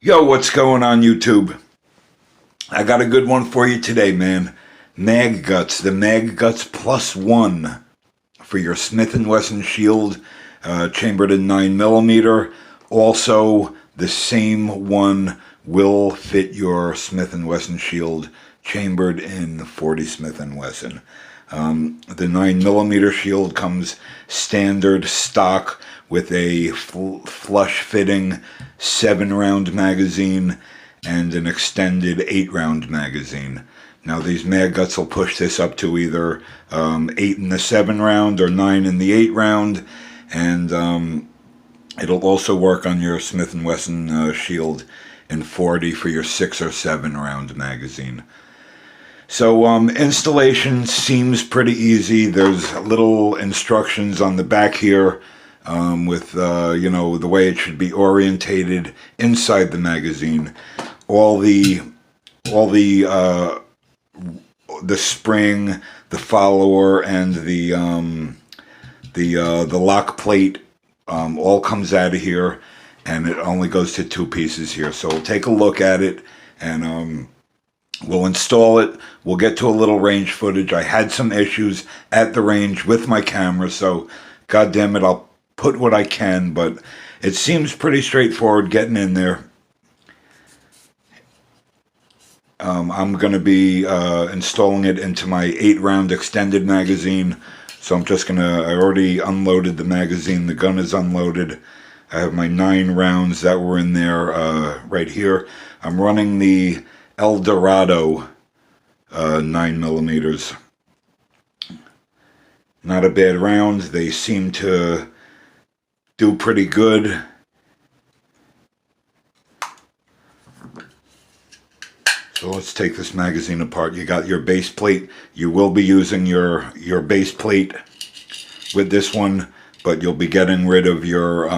Yo, what's going on YouTube? I got a good one for you today, man. Mag Guts, the Mag Guts +1 for your Smith & Wesson Shield, chambered in 9mm. Also, the same one will fit your Smith & Wesson Shield, chambered in 40 Smith & Wesson. The 9mm shield comes standard stock with a flush-fitting 7-round magazine and an extended 8-round magazine. Now these Mag Guts will push this up to either 8 in the 7-round or 9 in the 8-round, and it'll also work on your Smith & Wesson Shield in 40 for your 6 or 7-round magazine. So installation seems pretty easy. There's little instructions on the back here with you know, the way it should be orientated inside the magazine. All the spring, the follower, and the lock plate all comes out of here, and it only goes to 2 pieces here. So we'll take a look at it, and we'll install it. We'll get to a little range footage. I had some issues at the range with my camera, so god damn it, I'll put what I can, but it seems pretty straightforward getting in there. I'm going to be installing it into my 8-round extended magazine, so I'm just going to, I already unloaded the magazine, the gun is unloaded. I have my 9 rounds that were in there right here. I'm running the El Dorado 9mm. Not a bad round. They seem to do pretty good. So let's take this magazine apart. You got your base plate. You will be using your base plate with this one, but you'll be getting rid of your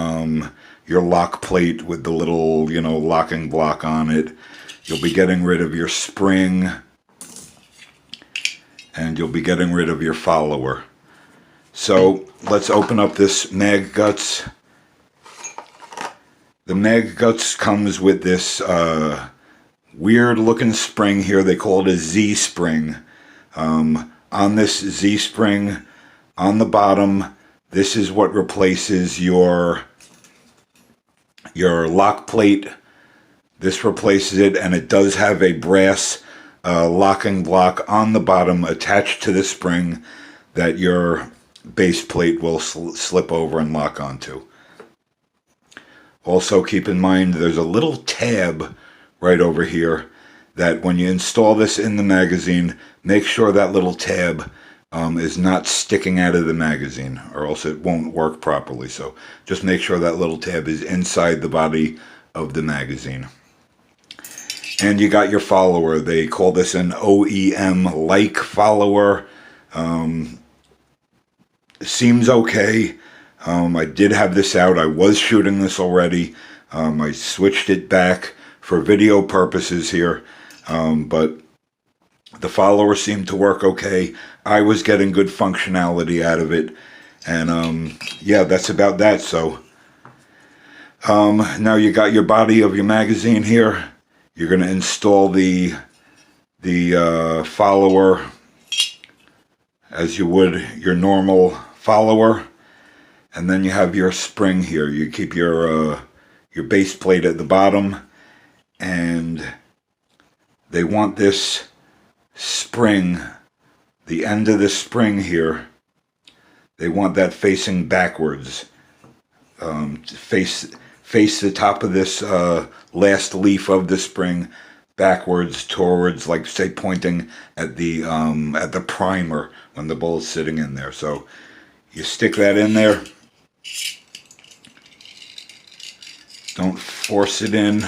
lock plate with the little, you know, locking block on it. You'll be getting rid of your spring, and you'll be getting rid of your follower. So let's open up this Mag Guts. The Mag Guts comes with this weird looking spring here. They call it a Z spring. On this Z spring, on the bottom, this is what replaces your lock plate. This replaces it, and it does have a brass locking block on the bottom attached to the spring that your base plate will slip over and lock onto. Also keep in mind there's a little tab right over here that when you install this in the magazine, make sure that little tab is not sticking out of the magazine, or else it won't work properly. So just make sure that little tab is inside the body of the magazine. And you got your follower. They call this an OEM-like follower. Seems okay. I did have this out. I was shooting this already. I switched it back for video purposes here. But the follower seemed to work okay. I was getting good functionality out of it. And yeah, that's about that. So now you got your body of your magazine here. You're going to install the follower as you would your normal follower, and then you have your spring here. You keep your base plate at the bottom, and they want this spring, the end of the spring here, they want that facing backwards, face the top of this last leaf of the spring backwards towards, like, say, pointing at the primer when the bullet's sitting in there. So you stick that in there. Don't force it in.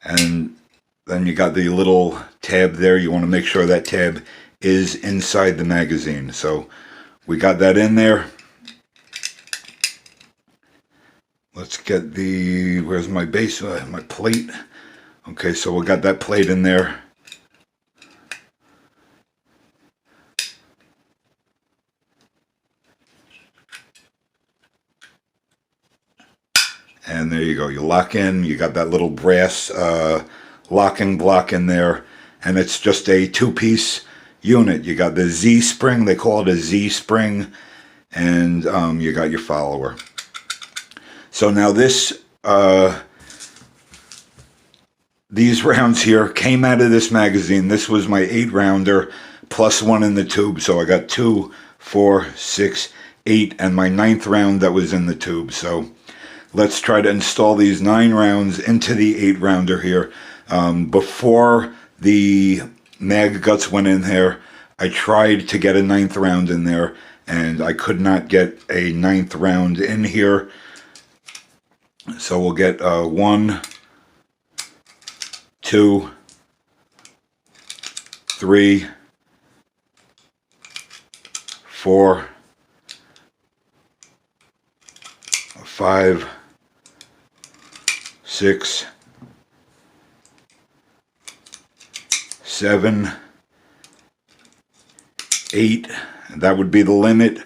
And then you got the little tab there. You want to make sure that tab is inside the magazine. So we got that in there. Let's get the, where's my base, my plate? Okay, so we got that plate in there. And there you go. You lock in. You got that little brass locking block in there. And it's just a two-piece unit. You got the Z spring. They call it a Z spring. And you got your follower. So now these rounds here came out of this magazine. This was my 8-rounder plus one in the tube. So I got 2, 4, 6, 8, and my 9th round that was in the tube. So let's try to install these 9 rounds into the 8-rounder here. Before the mag guts went in there, I tried to get a 9th round in there, and I could not get a 9th round in here. So we'll get 1, 2, 3, 4, 5, 6, 7, 8. That would be the limit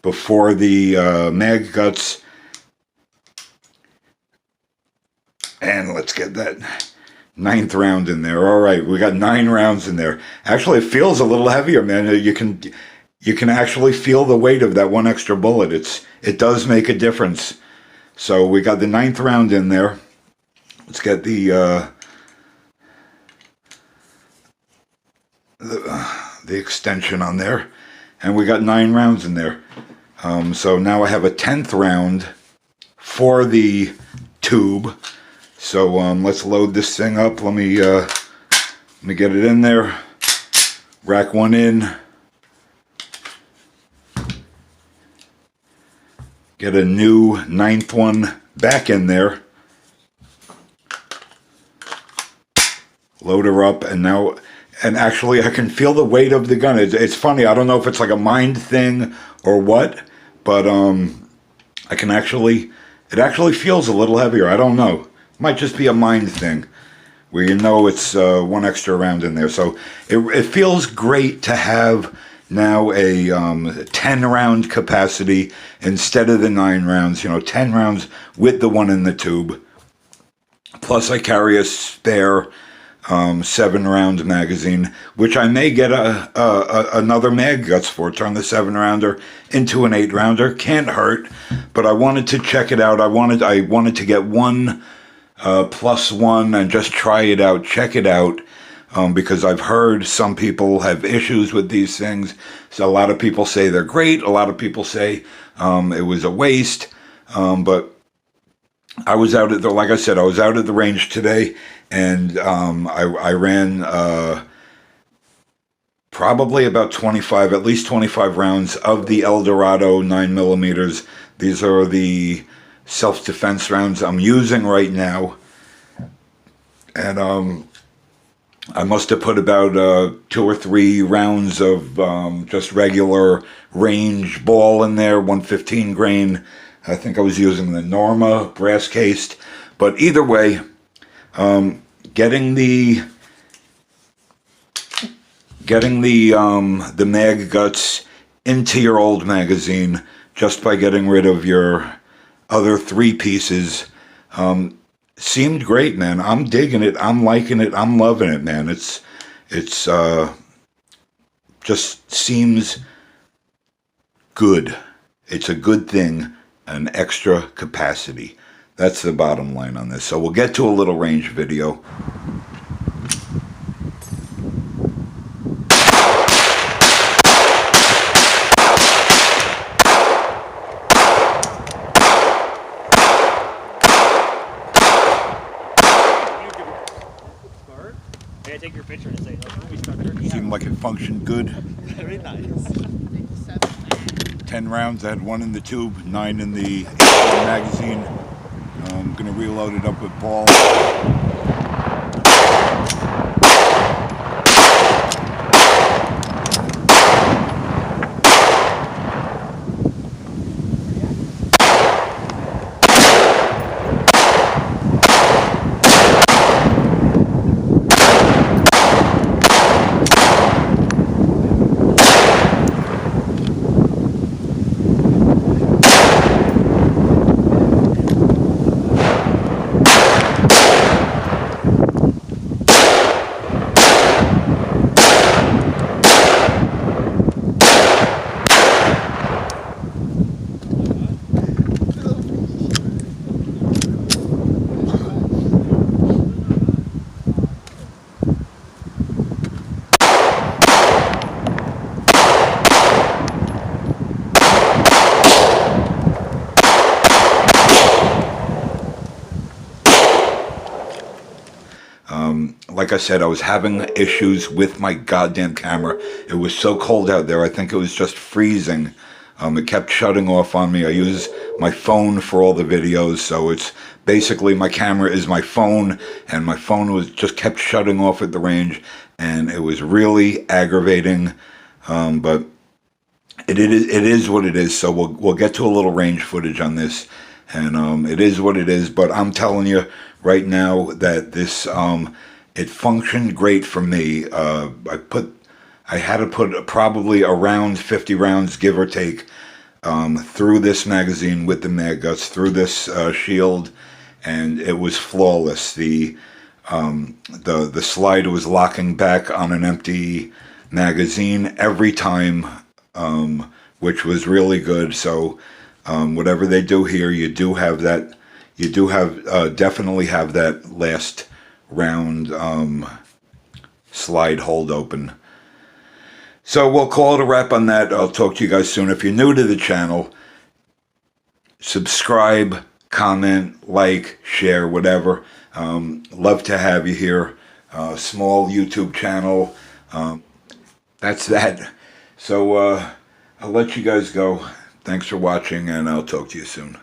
before the mag guts. And let's get that 9th round in there. All right, we got 9 rounds in there. Actually, it feels a little heavier, man. You can actually feel the weight of that one extra bullet. It does make a difference. So we got the 9th round in there. Let's get the extension on there. And we got 9 rounds in there. So now I have a 10th round for the tube. So let's load this thing up. Let me get it in there. Rack one in. Get a new 9th one back in there. Load her up, and now, and actually I can feel the weight of the gun. It's funny. I don't know if it's like a mind thing or what, but I can actually, it actually feels a little heavier. I don't know. Might just be a mind thing where you know it's 1 extra round in there. So it feels great to have now a 10 round capacity instead of the 9 rounds. 10 rounds with the one in the tube. Plus I carry a spare 7 round magazine, which I may get another mag guts for. Turn the 7 rounder into an 8 rounder. Can't hurt, but I wanted to check it out. I wanted to get one plus one and just try it out, check it out, because I've heard some people have issues with these things. So a lot of people say they're great. A lot of people say it was a waste. But I was out at like I said, I was out at the range today, and I ran probably about 25, at least 25 rounds of the El Dorado 9mm. These are the self-defense rounds I'm using right now, and I must have put about 2 or 3 rounds of just regular range ball in there, 115 grain. I think I was using the N.E.PA brass cased, but either way, getting the mag guts into your old magazine just by getting rid of your other 3 pieces seemed great, man. I'm digging it. I'm liking it. I'm loving it, man. It's just seems good. It's a good thing, an extra capacity. That's the bottom line on this. So we'll get to a little range video. Take your picture and say, we started. Seemed like it functioned good. Very nice. 10 rounds. I had 1 in the tube, 9 in the magazine. I'm going to reload it up with ball. like I said, I was having issues with my goddamn camera. It was so cold out there. I think it was just freezing. It kept shutting off on me. I use my phone for all the videos, so it's basically my camera is my phone, and my phone was just kept shutting off at the range, and it was really aggravating. But it is what it is. So we'll get to a little range footage on this, and it is what it is. But I'm telling you right now that this it functioned great for me. I had to put probably around 50 rounds, give or take, through this magazine with the mag guts, through this shield, and it was flawless. The slide was locking back on an empty magazine every time, which was really good. So whatever they do here, you do have that. You do have definitely have that last round slide hold open. So we'll call it a wrap on that. I'll talk to you guys soon. If you're new to the channel, subscribe, comment, like, share, whatever. Love to have you here. Small YouTube channel. That's that. So I'll let you guys go. Thanks for watching, and I'll talk to you soon.